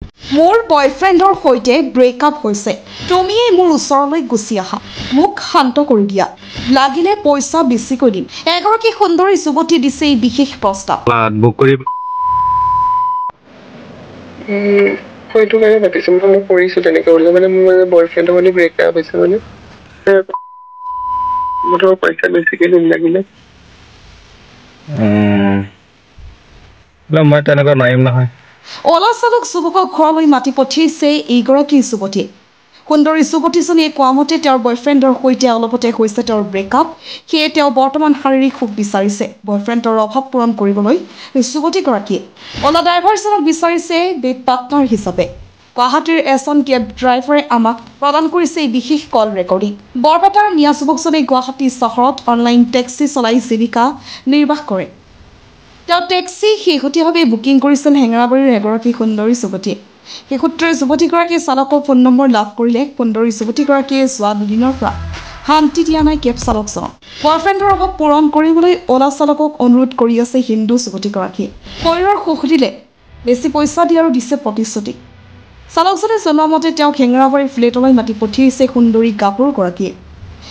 মোৰ বয়ফ্ৰেণ্ডৰ সৈতে ব্ৰেকআপ হৈছে। তুমিয়েই মোৰ ওচৰলৈ গুচি আহা, মোক শান্ত কৰি দিয়া, লাগিলে পইচা বেছিকৈ দিম। এগৰাকী সুন্দৰী যুৱতী দিছে এই বিশেষ প্ৰস্তাৱ। হয়তো কাৰণে পাতিছো মই কৰিছো তেনেকে ওলাই মানে মোৰ বয়ফ্ৰেণ্ডৰ মানে ব্ৰেকআপ হৈছে মানে মোৰ পইচা বেছিকে দিম লাগিলে মই তেনেকুৱা নোৱাৰিম নহয়। অলা চালক যুৱকক ঘৰলৈ মাতি পঠিয়াইছে এইগৰাকী যুৱতী। সুন্দৰী যুৱতীজনীয়ে কোৱা মতে তেওঁৰ বয়ফ্ৰেণ্ডৰ সৈতে অলপতে হৈছে তেওঁৰ ব্ৰেকআপ। সেয়ে তেওঁ বৰ্তমান শাৰীৰিক সুখ বিচাৰিছে। বয়ফ্ৰেণ্ডৰ অভাৱ পূৰণ কৰিবলৈ যুৱতীগৰাকীয়ে অলা ড্ৰাইভাৰজনক বিচাৰিছে ডেট পাৰ্টনাৰ হিচাপে। গুৱাহাটীৰ এজন কেব ড্ৰাইভাৰে আমাক প্ৰদান কৰিছে এই বিশেষ কল ৰেকৰ্ডিং। বৰপেটাৰ মিয়া যুৱকজনে গুৱাহাটী চহৰত অনলাইন টেক্সি চলাই জীৱিকা নিৰ্বাহ কৰে। তেওঁ টেক্সি শেহতীয়াভাৱে বুকিং কৰিছিল হেঙেৰাবাৰীৰ এগৰাকী সুন্দৰী যুৱতীয়ে। সেই সূত্ৰে যুৱতীগৰাকীয়ে চালকৰ ফোন নম্বৰ লাভ কৰিলে। সুন্দৰী যুৱতীগৰাকীয়ে যোৱা দুদিনৰ পৰা শান্তি দিয়া নাই কেব চালকজনক। বয়ফ্ৰেণ্ডৰ অভাৱ পূৰণ কৰিবলৈ অলা চালকক অনুৰোধ কৰি আছে হিন্দু যুৱতীগৰাকীয়ে। শৰীৰৰ সুখ দিলে বেছি পইচা দিয়াৰো দিছে প্ৰতিশ্ৰুতি। চালকজনে জনোৱা মতে তেওঁক হেঙেৰাবাৰীৰ ফ্লেটলৈ মাতি পঠিয়াইছে সুন্দৰী গাভৰুগৰাকীয়ে।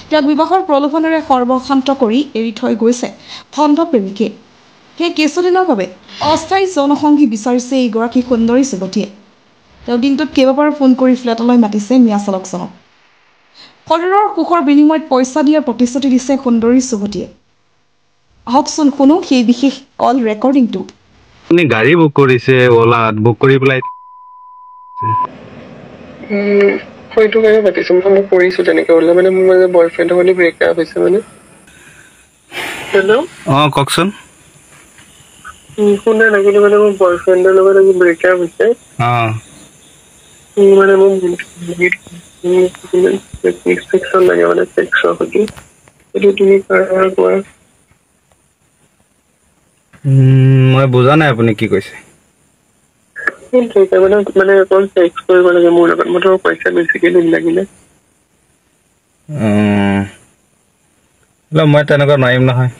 তেওঁক বিবাহৰ প্ৰলোভনেৰে সৰ্বশান্ত কৰি এৰি থৈ গৈছে ভণ্ড প্ৰেমিকে। সেই কিছুদিনৰ বাবে অস্থায়ী যৌনসংগী বিচাৰিছে এইগৰাকী সুন্দৰী যুৱতীয়ে। তেওঁ দিনটোত কেইবাবাৰো ফোন কৰি ফ্লেটলৈ মাতিছে মিয়া চালকজনক। শৰীৰৰ সুখৰ বিনিময়ত পইচা দিয়াৰ প্ৰতিশ্ৰুতি দিছে সুন্দৰী যুৱতীয়ে। আহকচোন শুনো সেই বিশেষ কল ৰেকৰ্ডিংটো। আপুনি গাড়ী বুক কৰিছে অলাত, বুক কৰি পেলাই হয়তো কাৰণে পাতিছো মই কৰিছো তেনেকে ওলাই মানে মোৰ বয়ফ্ৰেণ্ডৰ মানে ব্ৰেকআপ হৈছে মানে। হেল্ল' কওকচোন। শুনা লাগিলে মানে মোৰ বয়ফ্ৰেণ্ডৰ লগত আজি ব্ৰেকআপ হৈছে। মানে মোক লাগে মানে ছেক্সৰ সৈতে এইটো তুমি কোৱা। মই বুজা নাই আপুনি কি কৈছে। মানে অকল ছেক্স কৰিব লাগে মোৰ লগত, মই তোমাৰ পইচা বেছিকে দিম লাগিলে। মই তেনেকুৱা নোৱাৰিম নহয়।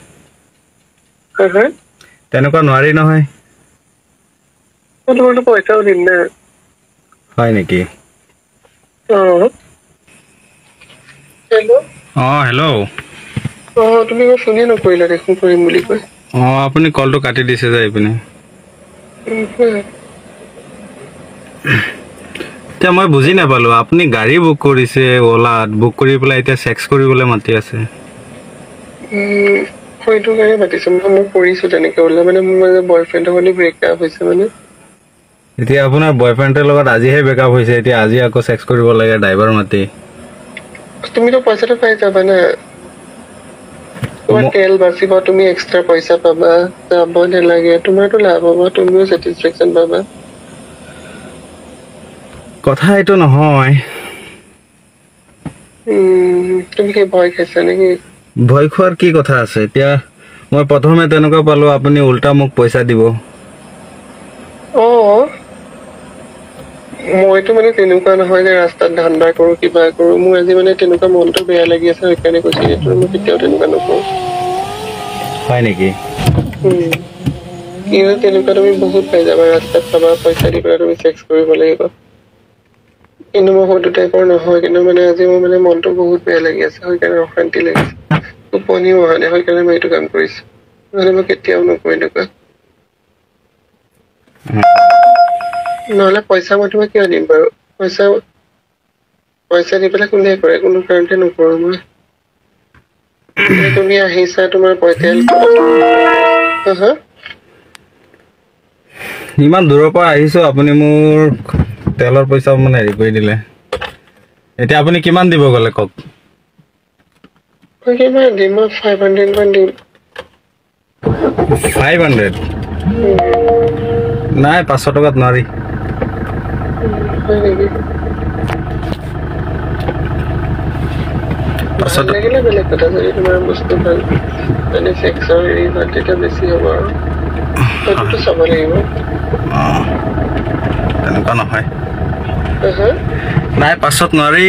তেনেকুৱা নোৱাৰি নহয়। তোমাৰতো পইচাও দিম না। হয় নেকি? হেল্ল'। হেল্ল'। তুমি ফোনে নকৰিলা দেখোন কৰিম বুলি কৈ। আপুনি কলটো কাটি দিছে যে এইপিনে। এতিয়া মই বুজি নাপালো, আপুনি গাড়ী বুক কৰিছে অলাত, বুক কৰি পেলাই এতিয়া ছেক্স কৰিবলৈ মাতি আছে। হয়তো কাৰণে পাতিছো মই কৰিছো তেনেকে ওলাই মানে মোৰ বয়ফ্ৰেণ্ডৰ মানে ব্ৰেকআপ হৈছে মানে। এতিয়া আপোনাৰ বয়ফ্ৰেণ্ডৰ লগত আজিহে ব্ৰেকআপ হৈছে, এতিয়া আজি আকৌ ছেক্স কৰিব লাগে ড্ৰাইভাৰ মাতি। তুমিতো পইচাটো পাই যাবা না, তোমাৰ তেল বাচিব, তুমি এক্সট্ৰা পইচা পাবা, যাব নালাগে, তোমাৰতো লাভ হ'ব, তুমিও ছেটিছফেকশ্যন পাবা। কথা এইটো নহয়। তুমি কি ভয় খাইছা নেকি? ভয় খোৱাৰ কি কথা আছে? এতিয়া মই প্ৰথমে তেনেকুৱা পালো, আপুনি উল্টা মোক পইচা দিব। মইতো মানে তেনেকুৱা নহয় যে ৰাস্তাত ধান্দা কৰো কিবা কৰো, মোৰ আজি মানে তেনেকুৱা মনটো বেয়া লাগি আছে সেইকাৰণে কৈছো, এইটো মই কেতিয়াও তেনেকুৱা নকৰো। হয় নেকি? কিন্তু তেনেকুৱা তুমি বহুত পাই যাবা, ৰাস্তাত পাবা, পইচা দি পেলাই তুমি ছেক্স কৰিব লাগিব। কিন্তু মই সেইটো টাইপৰ নহয়, কিন্তু মানে আজি মোৰ মানে মনটো বহুত বেয়া লাগি আছে সেইকাৰণে অশান্তি লাগিছে, টোপনিও অহা নাই সেইকাৰণে মই এইটো কাম কৰিছো, নহলে মই কেতিয়াও নকৰো এনেকুৱা। নহলে পইচা মই তোমাক কিয় দিম বাৰু? পইচা দি পেলাই কোনে কৰে? কোনো কাৰণতে নকৰো মই। তুমি আহিছা তোমাৰ পইচা ইমান দূৰৰ পৰা আহিছো, আপুনি মোৰ তেলৰ পইচা মানে হেৰি কৰি দিলে। এতিয়া আপুনি কিমান দিব গ'লে কওক? কিমান দিম? মই 500 মান দিম। 500? নাই, 500 টকাত নোৱাৰি। হয় নেকি? ভাল লাগিলে বেলেগ কথা, যদি তোমাৰ বস্তু ভাল মানে ছেক্সৰ হেৰি ভাল তেতিয়া বেছি হ'ব আৰু সেইটোতো চাব লাগিব। তেনেকুৱা নহয়। নাই, 500 নোৱাৰি।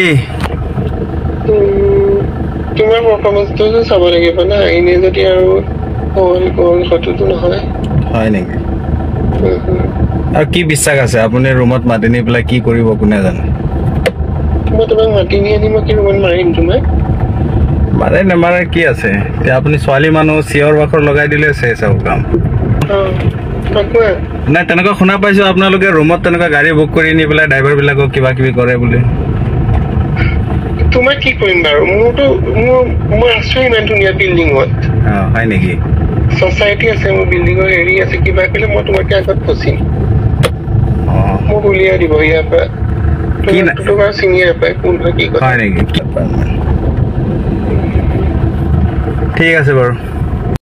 তোমাৰ পাৰফৰ্মেঞ্চটো চাব লাগিব না, এনে যদি আৰু হ'ল সেইটোতো নহয়। হয় নেকি? আৰু কি বিশ্বাস আছে আপুনি ৰুমত মাতি নি পেলাই কি কৰিব কোনে জানে মই তোমাক মাতি নি আনি মই কি ৰুমত মাৰিম তোমাক মাৰে নেমাৰে কি আছে এতিয়া আপুনি ছোৱালী মানুহ চিঞৰ বাখৰ লগাই দিলে চেচ আৰু কাম নাই তেনেকুৱা শুনা পাইছো আপোনালোকে ৰুমত তেনেকুৱা গাড়ী বুক কৰি নি পেলাই ড্ৰাইভাৰ বিলাকক কিবা কিবি কৰে বুলি তোমাক কি কৰিম বাৰু মই আছো ইমান ধুনীয়া বিল্ডিঙত হয় নেকি ছচাইটি আছে মোৰ বিল্ডিঙৰ হেৰি আছে কিবা কৰিলে মই তোমাকে আগত ফচিম মোক উলিয়াই দিব ইয়াৰ পৰা তোমাৰ চিনি নাপায় কোন হয় কি কথা হয় নেকি ঠিক আছে বাৰু